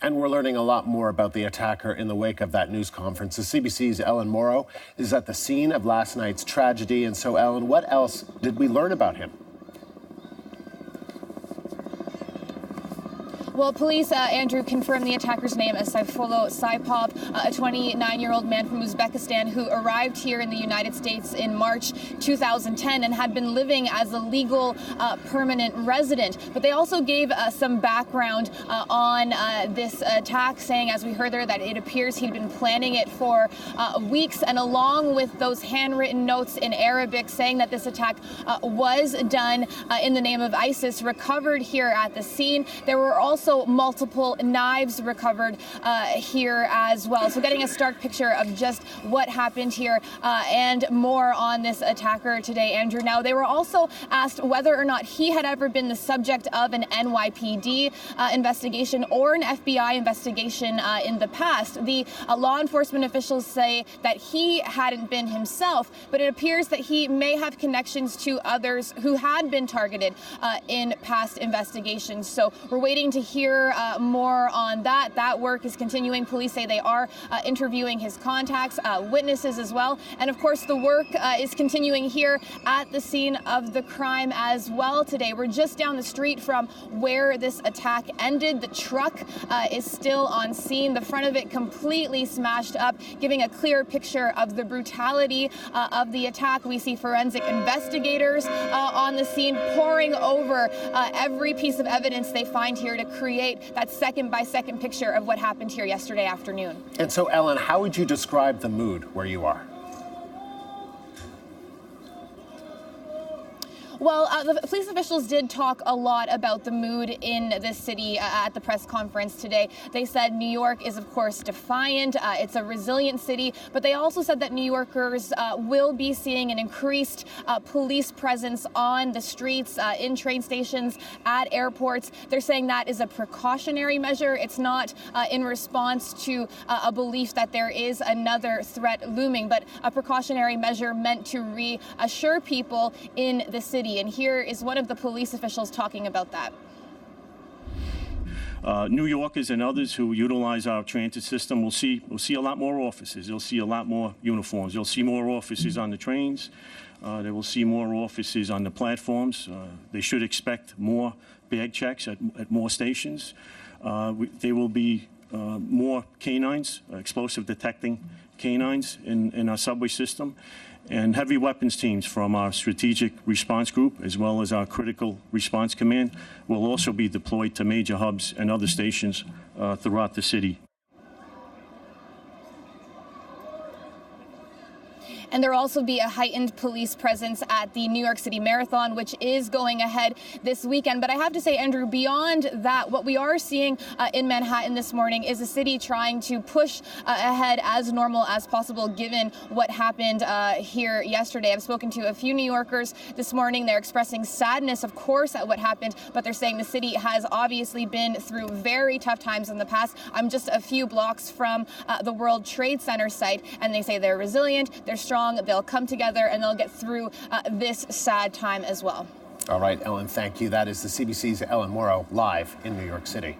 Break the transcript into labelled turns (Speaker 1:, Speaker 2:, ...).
Speaker 1: And we're learning a lot more about the attacker in the wake of that news conference. The CBC's Ellen Morrow is at the scene of last night's tragedy. And so, Ellen, what else did we learn about him?
Speaker 2: Well, police, Andrew, confirmed the attacker's name as Sayfullo Saipov, a 29-year-old man from Uzbekistan who arrived here in the United States in March 2010 and had been living as a legal permanent resident. But they also gave some background on this attack, saying, as we heard there, that it appears he'd been planning it for weeks, and along with those handwritten notes in Arabic saying that this attack was done in the name of ISIS, recovered here at the scene. There were also multiple knives recovered here as well. So getting a stark picture of just what happened here and more on this attacker today, Andrew. Now, they were also asked whether or not he had ever been the subject of an NYPD investigation or an FBI investigation in the past. The law enforcement officials say that he hadn't been himself, but it appears that he may have connections to others who had been targeted in past investigations. So we're waiting to hear more on that. That work is continuing. Police say they are interviewing his contacts, witnesses as well. And of course, the work is continuing here at the scene of the crime as well today. We're just down the street from where this attack ended. The truck is still on scene, the front of it completely smashed up, giving a clear picture of the brutality of the attack. We see forensic investigators on the scene poring over every piece of evidence they find here to create that second-by-second picture of what happened here yesterday afternoon.
Speaker 1: And so, Ellen, how would you describe the mood where you are?
Speaker 2: Well, the police officials did talk a lot about the mood in this city at the press conference today. They said New York is, of course, defiant. It's a resilient city, but they also said that New Yorkers will be seeing an increased police presence on the streets, in train stations, at airports. They're saying that is a precautionary measure. It's not in response to a belief that there is another threat looming, but a precautionary measure meant to reassure people in the city. And here is one of the police officials talking about that.
Speaker 3: New Yorkers and others who utilize our transit system will see a lot more officers. You'll see a lot more uniforms. You'll see more officers on the trains. They will see more officers on the platforms. They should expect more bag checks at more stations. There will be more canines, explosive detecting canines in our subway system, and heavy weapons teams from our strategic response group, as well as our critical response command, will also be deployed to major hubs and other stations throughout the city.
Speaker 2: And there will also be a heightened police presence at the New York City Marathon, which is going ahead this weekend. But I have to say, Andrew, beyond that, what we are seeing in Manhattan this morning is a city trying to push ahead as normal as possible, given what happened here yesterday. I've spoken to a few New Yorkers this morning. They're expressing sadness, of course, at what happened, but they're saying the city has obviously been through very tough times in the past. I'm just a few blocks from the World Trade Center site, and they say they're resilient, they're strong, they'll come together, and they'll get through this sad time as well.
Speaker 1: All right, Ellen, thank you. That is the CBC's Ellen Morrow live in New York City.